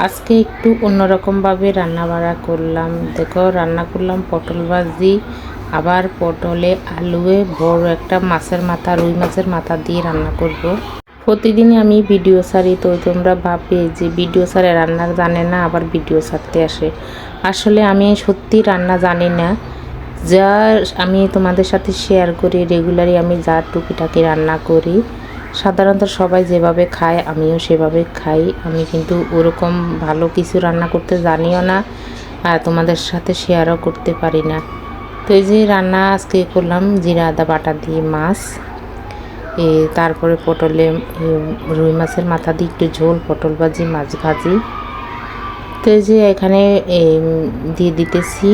আজকে একটু অন্যরকমভাবে রান্নাবাড়া করলাম। দেখো, রান্না করলাম পটল ভাজি, আবার পটলে আলুয়ে বড় একটা মাছের মাথা, রুই মাছের মাথা দিয়ে রান্না করব। প্রতিদিনই আমি ভিডিও ছাড়ি, তো তোমরা ভাববে যে ভিডিও ছাড়ে রান্না জানে না, আবার ভিডিও ছাড়তে আসে। আসলে আমি সত্যি রান্না জানি না, যা আমি তোমাদের সাথে শেয়ার করি রেগুলারই, আমি যা টুকিটাকি রান্না করি সাধারণত সবাই যেভাবে খায় আমিও সেভাবে খাই। আমি কিন্তু ওরকম ভালো কিছু রান্না করতে জানিও না, আর তোমাদের সাথে শেয়ারও করতে পারি না। তো এই যে রান্না আজকে করলাম জিরা আদা বাটা দিয়ে মাছ, তারপরে পটলে রুই মাছের মাথা দিয়ে একটু ঝোল, পটল ভাজি, মাছ ভাজি। তো এই যে এখানে দিয়ে দিতেছি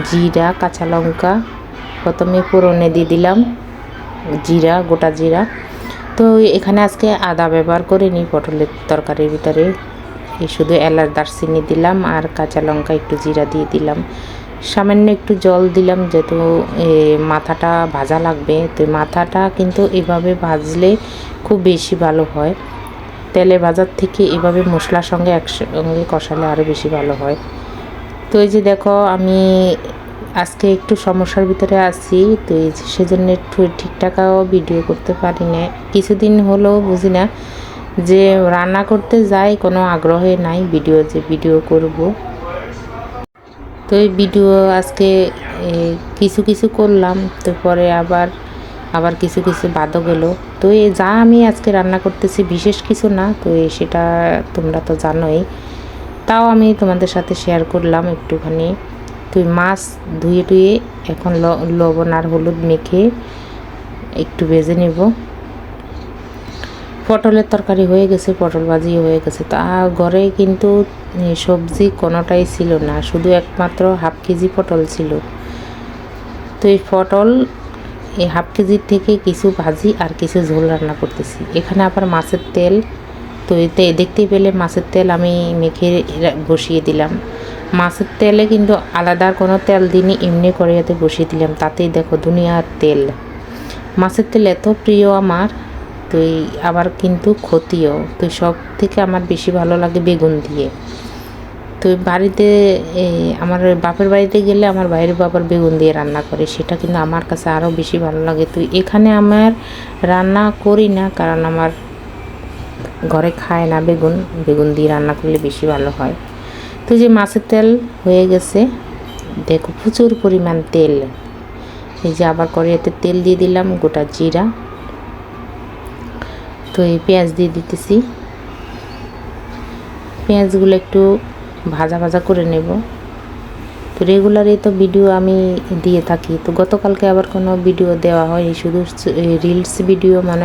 জিরা, কাঁচা লঙ্কা। প্রথমে ফোড়নে দিয়ে দিলাম জিরা, গোটা জিরা। তো এখানে আজকে আদা ব্যবহার করিনি পটলের তরকারির ভিতরে, শুধু এলাচ দারচিনি দিলাম আর কাঁচা লঙ্কা, একটু জিরা দিয়ে দিলাম, সামান্য একটু জল দিলাম, যেহেতু মাথাটা ভাজা লাগবে। তো মাথাটা কিন্তু এভাবে ভাজলে খুব বেশি ভালো হয়, তেলে ভাজার থেকে এভাবে মশলার সঙ্গে একসঙ্গে কষালে আরও বেশি ভালো হয়। তো এই যে দেখো, আমি আজকে একটু সমস্যার ভিতরে আছি, তো সেজন্য একটু ঠিকঠাকও ভিডিও করতে পারি না। কিছুদিন হলো বুঝি না যে রান্না করতে যাই, কোনো আগ্রহে নাই ভিডিও করব। তো এই ভিডিও আজকে কিছু কিছু করলাম, তো পরে আবার কিছু কিছু বাদও গেল। তো এই যা আমি আজকে রান্না করতেছি বিশেষ কিছু না, তো সেটা তোমরা তো জানোই, তাও আমি তোমাদের সাথে শেয়ার করলাম একটুখানি। তো মাছ ধুয়ে টুয়ে এখন লবণ আর হলুদ মেখে একটু ভেজে নেব। পটলের তরকারি হয়ে গেছে, পটল ভাজিও হয়ে গেছে। তা ঘরে কিন্তু সবজি কোনোটাই ছিল না, শুধু একমাত্র হাফ কেজি পটল ছিল। তো এই পটল এই হাফ কেজির থেকে কিছু ভাজি আর কিছু ঝোল রান্না করতেছি। এখানে আবার মাছের তেল, তো এতে দেখতেই পেলে মাছের তেল আমি মেখে বসিয়ে দিলাম। মাছের তেলে কিন্তু আলাদা কোনো তেল দিইনি, এমনি করে এতে বসিয়ে দিলাম। তাতেই দেখো দুনিয়ার তেল। মাছের তেল এত প্রিয় আমার, তো আবার কিন্তু ক্ষতিও। তো সব থেকে আমার বেশি ভালো লাগে বেগুন দিয়ে। তো বাড়িতে আমার বাপের বাড়িতে গেলে আমার বাইরের বাবার বেগুন দিয়ে রান্না করে, সেটা কিন্তু আমার কাছে আরও বেশি ভালো লাগে। তো এখানে আমার রান্না করি না, কারণ আমার ঘরে খায় না বেগুন দিয়ে রান্না করলে বেশি ভালো হয়। তো যে মাছের তেল হয়ে গেছে, দেখো প্রচুর পরিমাণ তেল। এই যে আবার কড়াইতে তেল দিয়ে দিলাম, গোটা জিরা। তো এই পেঁয়াজ দিয়ে দিতেছি, পেঁয়াজগুলো একটু ভাজা ভাজা করে নেব। তো রেগুলারই তো ভিডিও আমি দিয়ে থাকি, তো গতকালকে আবার কোনো ভিডিও দেওয়া হয়নি, শুধু রিলস ভিডিও মানে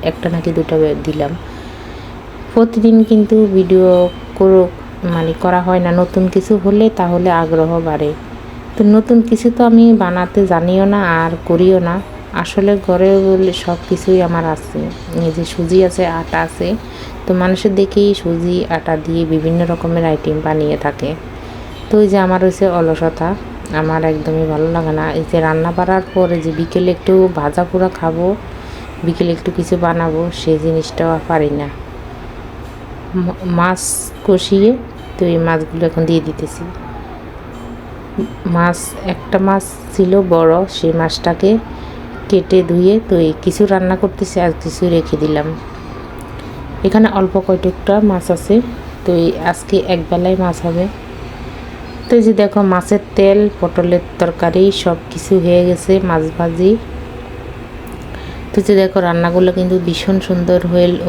একটা নাকি দুটো দিলাম। প্রতিদিন কিন্তু ভিডিও করা হয় না, নতুন কিছু হলে তাহলে আগ্রহ বাড়ে। তো নতুন কিছু তো আমি বানাতে জানিও না আর করিও না। আসলে ঘরে বলে সব কিছুই আমার আছে, এই যে সুজি আছে, আটা আছে, তো মানুষের দেখেই সুজি আটা দিয়ে বিভিন্ন রকমের আইটেম বানিয়ে থাকে। তো ওই যে আমার হচ্ছে অলসতা, আমার একদমই ভালো লাগে না। এই যে রান্না বাড়ার পরে যে বিকেলে একটু ভাজা পোড়া খাবো, বিকেলে একটু কিছু বানাবো, সেই জিনিসটাও পারি না। মাছ কষিয়ে তো এই মাছগুলো এখন দিয়ে দিতেছি। একটা মাছ ছিল বড়, সেই মাছটাকে কেটে ধুয়ে তো এই কিছু রান্না করতেছি আর কিছু রেখে দিলাম। এখানে অল্প কয়টুকটা মাছ আছে, তো এই আজকে একবেলায় মাছ হবে। তো এই যে দেখো মাছের তেল, পটলের তরকারি সব কিছু হয়ে গেছে, মাছ ভাজি। তো যে দেখো রান্নাগুলো কিন্তু ভীষণ সুন্দর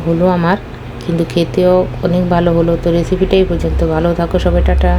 হলো আমার, কিন্তু খেতেও অনেক ভালো হলো। তো রেসিপিটাই পর্যন্ত, ভালো থাকো সবাই, টাটা।